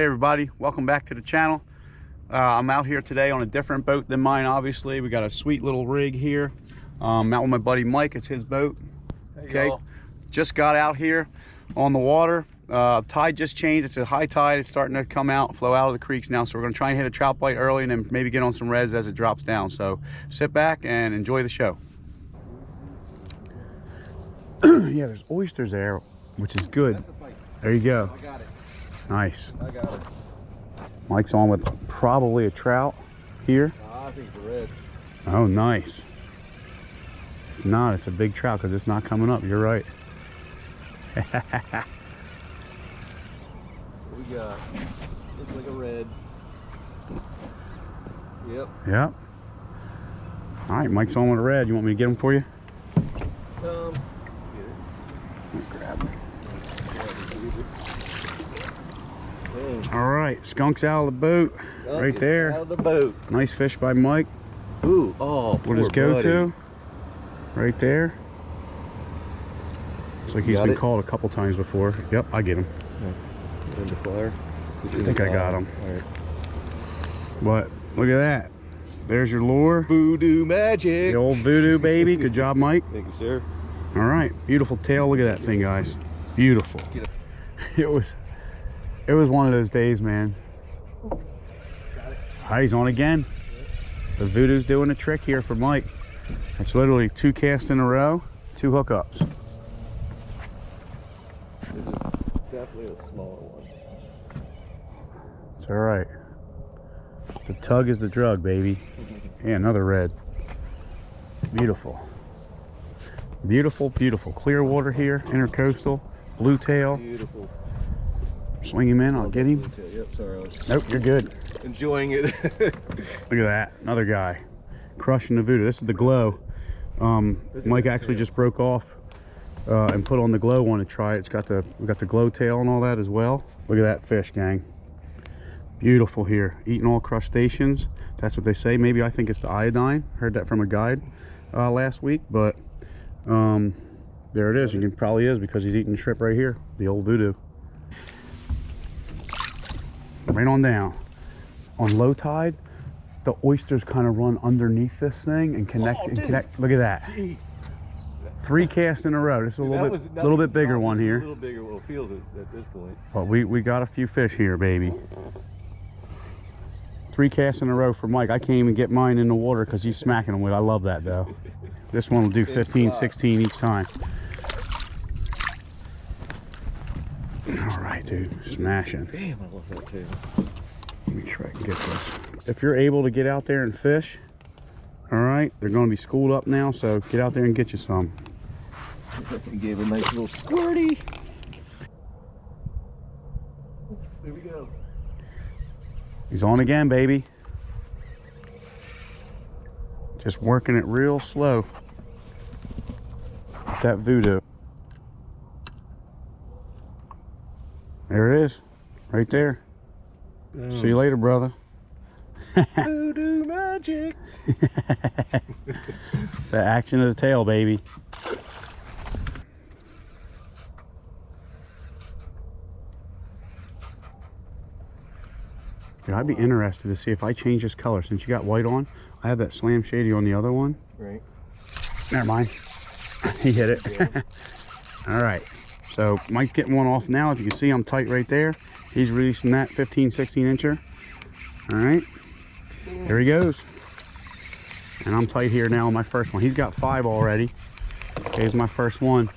everybody, welcome back to the channel. I'm out here today on a different boat than mine. Obviously we got a sweet little rig here. I'm out with my buddy Mike. It's his boat. Okay, just got out here on the water. Tide just changed. It's a high tide. It's starting to come out, flow out of the creeks now, so we're going to try and hit a trout bite early and then maybe get on some reds as it drops down. So sit back and enjoy the show. Yeah, there's oysters there, which is good. There you go. I got it. Nice. I got it. Mike's on with probably a trout here. I think it's a red. Oh, nice. If not, it's a big trout because it's not coming up. You're right. What we got? Looks like a red. Yep. Yep. All right, Mike's on with a red. You want me to get him for you? Get it. Grab him. Boom. All right, skunk's out of the boat. Skunk Right is there. Out of the boat. Nice fish by Mike. Ooh, oh, What his go-to? Right there. Looks like he's been called a couple times before. Yep, I get him. In the flyer. I think I got him. All right. But look at that. There's your lure. Voodoo magic. The old voodoo baby. Good job, Mike. Thank you, sir. All right, beautiful tail. Look at that thing, guys. Beautiful. It was one of those days, man. All right, he's on again. The voodoo's doing a trick here for Mike. It's literally 2 casts in a row, 2 hookups. This is definitely a smaller one. It's all right. The tug is the drug, baby. Yeah, another red. Beautiful. Beautiful, beautiful. Clear water here, intercoastal, blue tail. Beautiful. Swing him in, I'll get him. Yep, sorry. I was Nope, you're good. enjoying it. Look at that, another guy. Crushing the voodoo. This is the glow. Mike actually just broke off and put on the glow one to try it. We got the glow tail and all that as well. Look at that fish, gang. Beautiful here. Eating all crustaceans. That's what they say. Maybe I think it's the iodine. Heard that from a guide last week, but there it is. It probably is because he's eating shrimp right here. The old voodoo. Right on down. On low tide, the oysters kind of run underneath this thing and connect. Look at that. Jeez. 3 casts in a row. This is a little bit bigger one here. A little bigger one feels it at this point. But we got a few fish here, baby. 3 casts in a row for Mike. I can't even get mine in the water because he's smacking them with. I love that though. This one will do 15, 16 each time. All right, dude, smashing. Damn, I love that too. Let me make sure I can get this. If you're able to get out there and fish, all right, they're going to be schooled up now, so get out there and get you some. He gave a nice little squirty. There we go. He's on again, baby. Just working it real slow with that voodoo. There it is, right there. Boom. See you later, brother. Voodoo magic. The action of the tail, baby. Dude, I'd be interested to see if I change this color. Since you got white on, I have that Slam Shady on the other one. Right. Never mind. He hit it. All right. So Mike's getting one off now. As you can see, I'm tight right there. He's releasing that 15, 16 incher. All right. There he goes. And I'm tight here now on my first one. He's got 5 already. Here's my first one.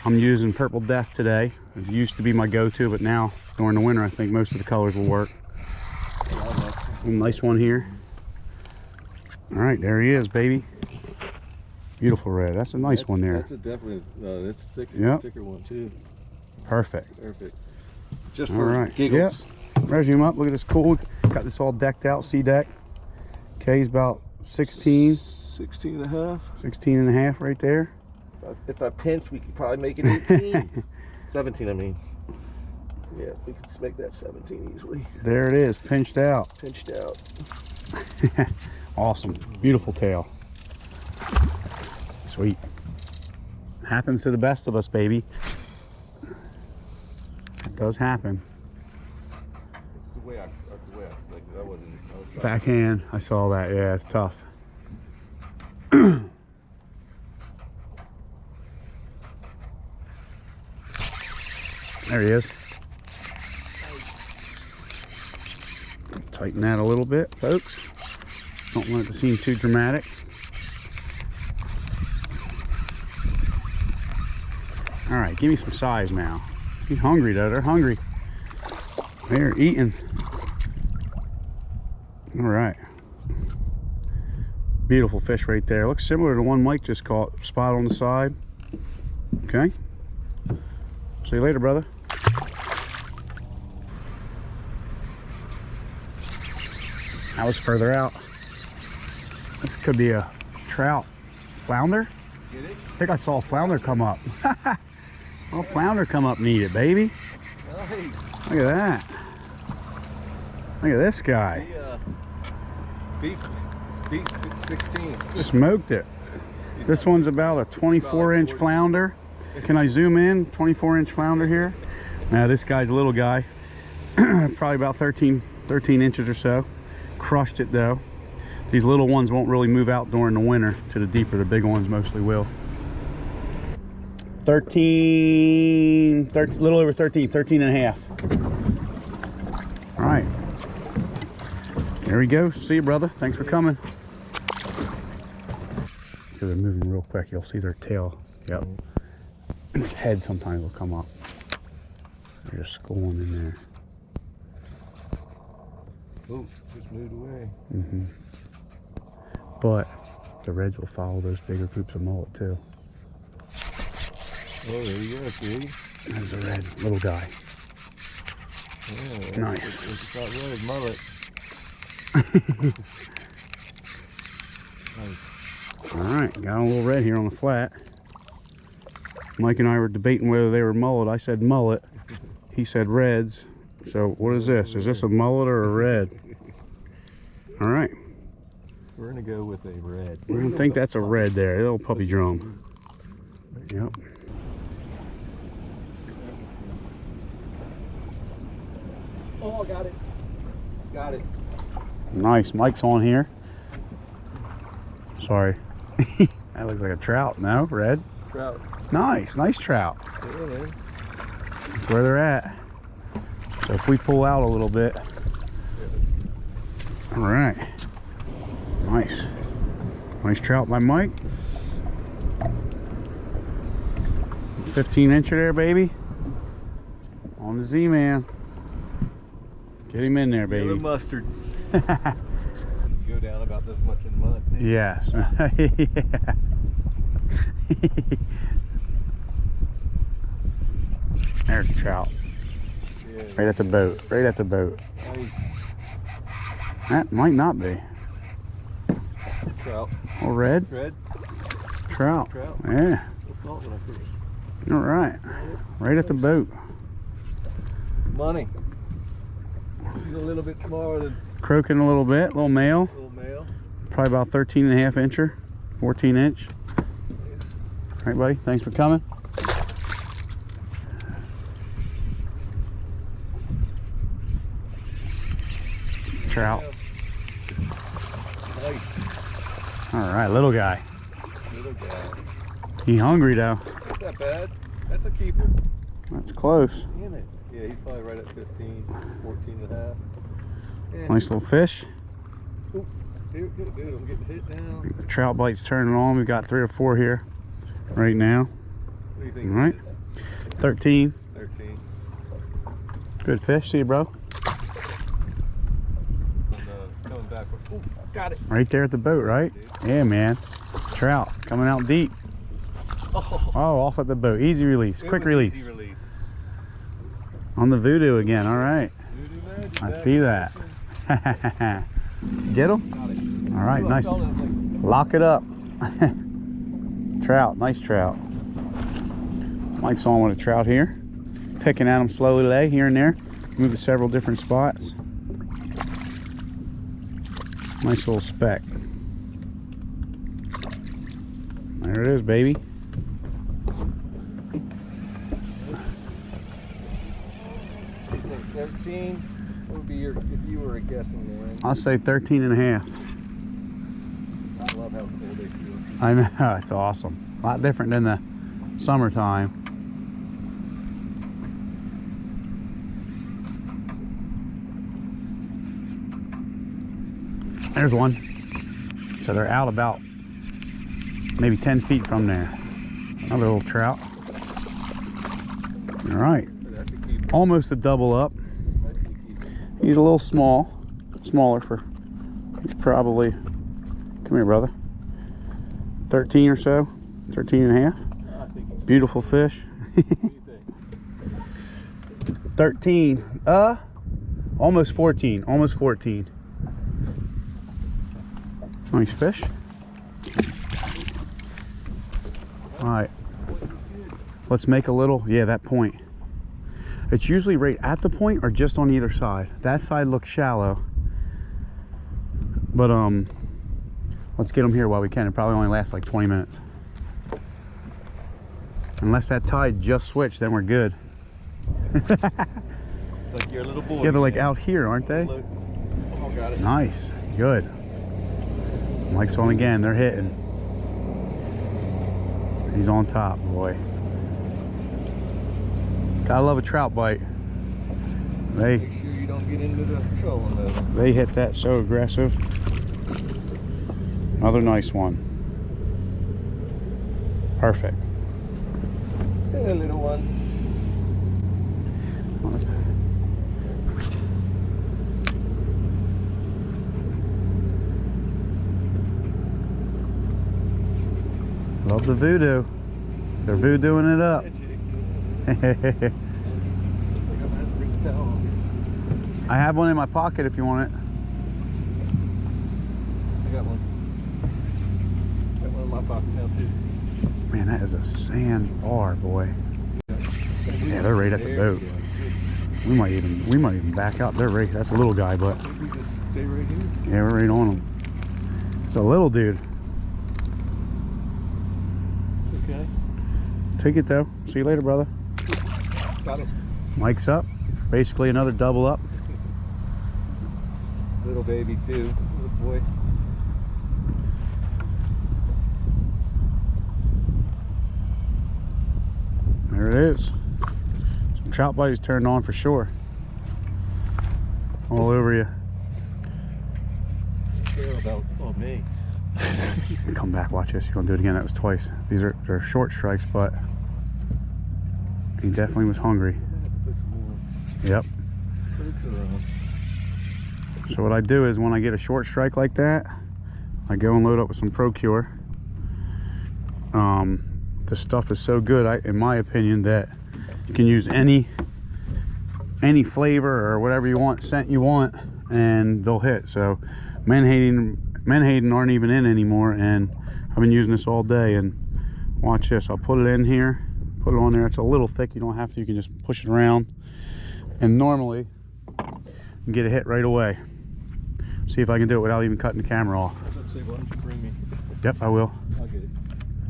I'm using Purple Death today. It used to be my go-to, but now during the winter, I think most of the colors will work. Nice one here. All right, there he is, baby. Beautiful red. That's a nice one there. That's a definitely, that's a thicker one too. Perfect. Perfect. Just all for right. giggles. Yep. Measure him up. Look at this cool. Got this all decked out, sea deck. Okay, he's about 16. 16 and a half. 16 and a half right there. If I pinch, we could probably make it 18. 17, I mean. Yeah, we could make that 17 easily. There it is, pinched out. Pinched out. Awesome. Beautiful tail. Sweet. Happens to the best of us, baby. It does happen. way out west. Like I was Backhand. I saw that. Yeah, it's tough. There he is. Tighten that a little bit, folks. Don't want it to seem too dramatic. All right, give me some size now. He's hungry though. They're hungry. They're eating. All right. Beautiful fish right there. Looks similar to one Mike just caught. Spot on the side. Okay. See you later, brother. That was further out. This could be a trout. Flounder? Get it? I think I saw a flounder come up. Oh, flounder come up and eat it, baby. Nice. Look at that. Look at this guy. He beat 16. Smoked it. This one's about a 24-inch flounder. Can I zoom in? 24-inch flounder here. Now this guy's a little guy. Probably about 13 inches or so. Crushed it though. These little ones won't really move out during the winter to the deeper. The big ones mostly will. 13, a little over 13 and a half. All right. There we go. See you, brother. Thanks for coming. So they're moving real quick. You'll see their tail. Yep. And his head sometimes will come up. They're just schooling in there. Oh, just moved away. Mm-hmm. But the reds will follow those bigger groups of mullet too. Oh, there you go, see? There's a red little guy. Yeah, Nice. It's not red, mullet. Nice. All right, got a little red here on the flat. Mike and I were debating whether they were mullet. I said mullet. He said reds. So what is this? Is this a mullet or a red? All right. We're gonna go with a red. I think that's a red there. A little puppy drum. Yep. Oh, got it. Got it. Nice. Mike's on here. Sorry. That looks like a trout. No, red. Trout. Nice. Nice trout. Yeah, man. That's where they're at. So if we pull out a little bit. All right. Nice. Nice trout by Mike. 15-incher there, baby. On the Z-Man. Get him in there, baby. Yellow mustard. Go down about this much in mud. Yes. There's a trout. Yeah, Right at the boat. Right at the boat. nice. That might not be. Trout. Oh, red? Red. Trout. Trout. Yeah. What's salt when I fish? All right. Right at the boat. Money. She's a little bit smaller than Croaking a little bit. Little male. little male. Probably about 13 and a half incher. 14 inch. Yes. All right, buddy. Thanks for coming. Trout. Nice. All right, little guy. Little guy. He hungry though. Not that bad. That's a keeper. That's close. Damn it. Yeah, he's probably right at 15, 14 and a half. Yeah. Nice little fish. Oops. Dude, I'm getting hit now. The trout bite's turning on. We've got 3 or 4 here right now. What do you think? All right. It is? 13. 13. Good fish. See you, bro. Coming back. Ooh, got it. Right there at the boat, right? Yeah, man. Trout coming out deep. Oh, Oh, off at the boat. Easy release. it Quick was release. Easy release. On the voodoo again. All right. Voodoo magic, I see that. Get him? Got it. All right. Ooh, I Nice. felt it, like, Lock it up. Trout. Nice trout. Mike's on with a trout here. Picking at him slowly today, here and there. Move to several different spots. Nice little speck. There it is, baby. I think 13. What would be your, if you were a guessing range? I'll say 13 and a half. I love how cold they feel. I know, it's awesome. A lot different than the summertime. There's one. So they're out about maybe 10 feet from there. Another little trout. All right. Almost a double up. He's a little smaller for, he's probably, come here, brother. 13 or so, 13 and a half. Beautiful fish. 13, almost 14, almost 14. Nice fish. All right, let's make a little, yeah, that point. It's usually right at the point or just on either side. That side looks shallow. But let's get them here while we can. It probably only lasts like 20 minutes. Unless that tide just switched, then we're good. Like your little boy. Yeah, they're like out here, aren't they? Oh, got it. Nice, good. Mike's on again, they're hitting. He's on top, boy. Gotta love a trout bite. Make sure you don't get into the trolling though. They hit that so aggressive. Another nice one. Perfect. Hey, little one. Love the voodoo. They're voodooing it up. I have one in my pocket if you want it. I got one. Got one in my pocket now too. Man, that is a sandbar, boy. Yeah, they're right at the boat. We might even back out. They're right. That's a little guy, but We just stay right here. yeah, we're right on them. It's a little dude. It's okay. Take it though. See you later, brother. Got him. Mike's up. Basically another double up. Little baby too. Little boy. There it is. Some trout bodies turned on for sure. All over you. Care about me. Come back, watch this. You're gonna do it again. That was twice. They're short strikes, but he definitely was hungry. Yep. So what I do is when I get a short strike like that, I go and load up with some Procure. The stuff is so good, in my opinion, that you can use any flavor or whatever you want, scent you want, and they'll hit. So menhaden aren't even in anymore, and I've been using this all day. And watch this. I'll put it in here, put it on there. It's a little thick. You don't have to. You can just push it around, and normally you get a hit right away. See if I can do it without even cutting the camera off. Let's see, why don't you bring me? Yep, I will. I'll get it.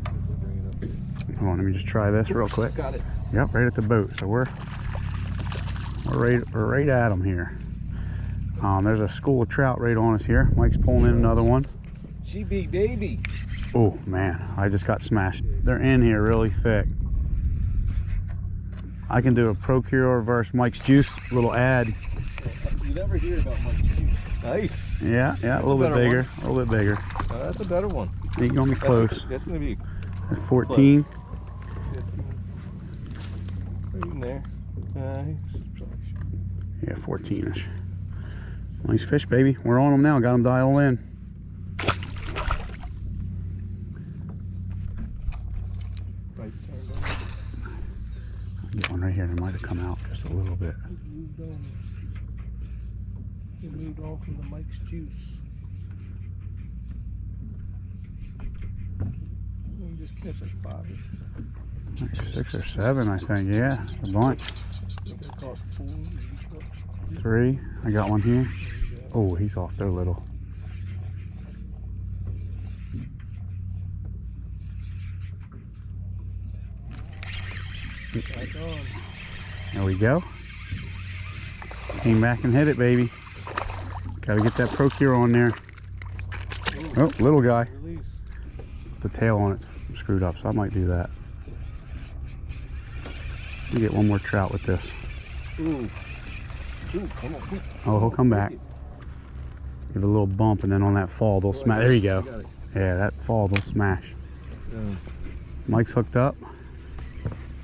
I'll bring it up. Hold on, let me just try this real quick. Got it. Yep, right at the boat. So we're right at them here. There's a school of trout right on us here. Mike's pulling in another one. She big baby. Oh man, I just got smashed. They're in here really thick. I can do a Procure versus Mike's Juice little ad. You never hear about Mike's Juice. Nice. Yeah, a little bit bigger, a little bit bigger. That's a better one. You're gonna be close. That's gonna be 14. right in there. Yeah, 14ish. Nice fish, baby. We're on them now. Got them dialed in. Right there. Get one right here. They might have come out just a little bit. It moved on from the Mike's Juice. You just catch like 5. Like 6 or 7, I think. Yeah, a bunch. 3. I got one here. Oh, he's off. They're little. There we go. Came back and hit it, baby. Gotta get that procure on there. Oh, little guy. Release. The tail on it screwed up, so I might do that. Let me get one more trout with this. Ooh. Ooh, come on. Oh, he'll come back. Give it a little bump, and then on that fall, they'll smash. There you go. Yeah, that fall, they'll smash. Yeah. Mike's hooked up.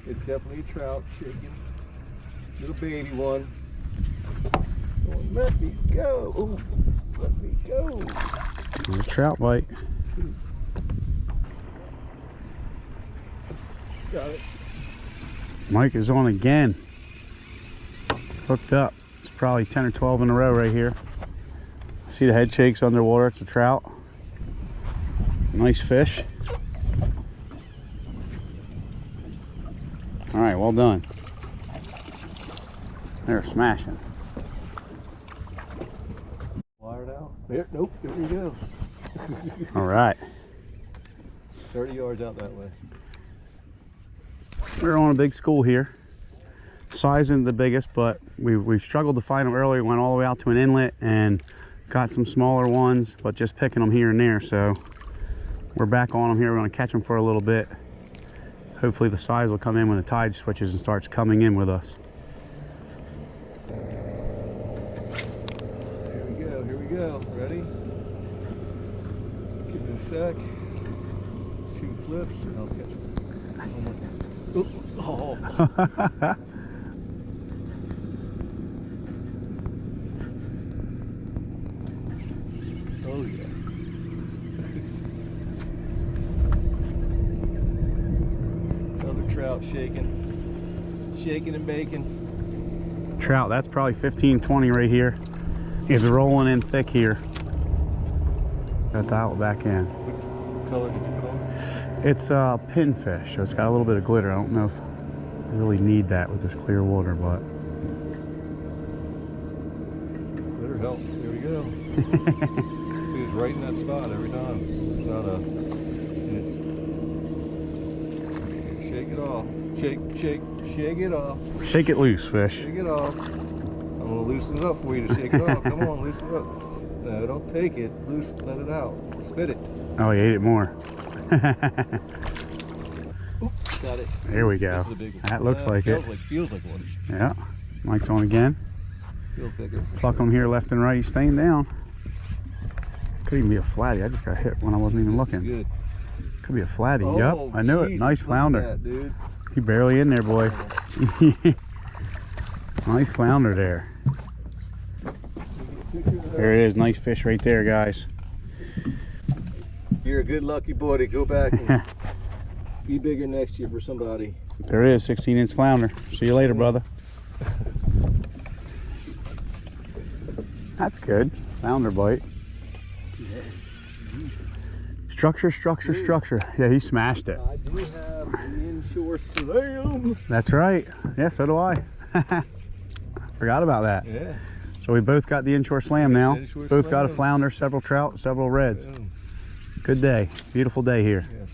It's definitely a trout shaking. Little baby one. Oh, let me go. Oh, let me go. A trout bite. Got it. Mike is on again. Hooked up. It's probably 10 or 12 in a row right here. See the head shakes underwater. It's a trout. Nice fish. All right, well done. They're smashing. Wired out. There, nope, there we go. All right. 30 yards out that way. We're on a big school here. Size isn't the biggest, but we struggled to find them earlier. Went all the way out to an inlet and got some smaller ones, but just picking them here and there. So we're back on them here. We're going to catch them for a little bit. Hopefully the size will come in when the tide switches and starts coming in with us. Here we go, here we go. Ready? Give it a sec. 2 flips and I'll catch it. Oh. Oh yeah. Another trout shaking and baking. Trout, that's probably 15, 20 right here. It's rolling in thick here. Got the outlet back in. What color did you put on? It's a pinfish, so it's got a little bit of glitter. I don't know if I really need that with this clear water, but Glitter helps. Here we go. It's right in that spot every time. It's not a. It's, shake it off. Shake it off. shake it loose, fish. Shake it off. I'm gonna loosen it up for you to shake it off. Come on, loosen it up. No, don't take it. Let it out. Spit it. Oh, he ate it more. Oops, got it. There we go. This is a big one. That looks like it. Feels like one. Yeah. Mike's on again. Feels bigger. Pluck them here left and right. He's staying down. Could even be a flatty. I just got hit when I wasn't even looking. Good. Could be a flatty. Oh, Yep, I knew it. Jesus, Nice look at flounder. that, dude. He barely in there, boy. Nice flounder there. There it is. Nice fish right there, guys. You're a good lucky boy to go back and be bigger next year for somebody. There it is, 16-inch flounder. See you later, brother. That's good. Flounder bite. Structure. Yeah, he smashed it. I do have the INSHORE SLAMS. That's right. Yeah, so do I. Forgot about that. Yeah. So we both got the INSHORE SLAM now. INSHORE Both got a SLAMs. flounder, several trout, several reds. Yeah. Good day. Beautiful day here. Yes.